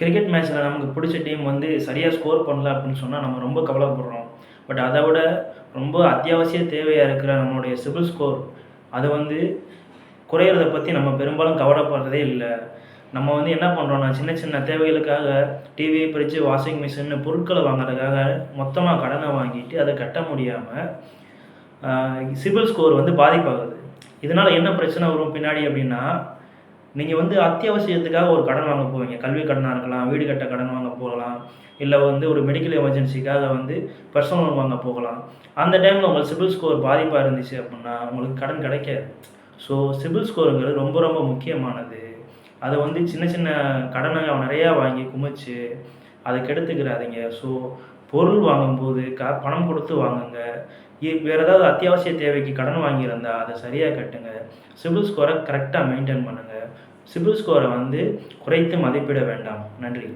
Cricket மேட்ச்சில் நமக்கு பிடிச்ச டீம் வந்து சரியாக ஸ்கோர் பண்ணல அப்படின்னு சொன்னால் நம்ம ரொம்ப கவலைப்படுறோம். பட் அதை விட ரொம்ப அத்தியாவசிய தேவையாக இருக்கிற நம்மளுடைய சிபில் ஸ்கோர் அது வந்து குறையிறத பற்றி நம்ம பெரும்பாலும் கவலைப்படுறதே இல்லை. நம்ம வந்து என்ன பண்ணுறோம்னா சின்ன சின்ன தேவைகளுக்காக டிவி, ஃப்ரிட்ஜ், வாஷிங் மிஷின்னு பொருட்களை வாங்குறதுக்காக மொத்தமாக கடனை வாங்கிட்டு அதை கட்ட முடியாமல் சிபில் ஸ்கோர் வந்து பாதிப்பாகுது. இதனால் என்ன பிரச்சனை வரும் பின்னாடி அப்படின்னா, நீங்கள் வந்து அத்தியாவசியத்துக்காக ஒரு கடன் வாங்க போவீங்க. கல்வி கடனாக இருக்கலாம், வீடு கட்ட கடன் வாங்க போகலாம், இல்லை வந்து ஒரு மெடிக்கல் எமர்ஜென்சிக்காக வந்து பர்சனல் லோன் வாங்க போகலாம். அந்த டைமில் உங்களுக்கு சிபில் ஸ்கோர் பாதிப்பாக இருந்துச்சு அப்படின்னா உங்களுக்கு கடன் கிடைக்காது. ஸோ சிபில் ஸ்கோருங்கிறது ரொம்ப ரொம்ப முக்கியமானது. அதை வந்து சின்ன சின்ன கடனை நிறையா வாங்கி குமிச்சு அதை கெடுத்துக்கிறாதீங்க. ஸோ பொருள் வாங்கும்போது பணம் கொடுத்து வாங்குங்க. வேறு ஏதாவது அத்தியாவசிய தேவைக்கு கடன் வாங்கியிருந்தா அதை சரியாக கட்டுங்க. சிபில் ஸ்கோரை கரெக்டாக மெயின்டைன் பண்ணுங்கள். சிபில் ஸ்கோரை வந்து குறைத்து மதிப்பிட வேண்டாம். நன்றி.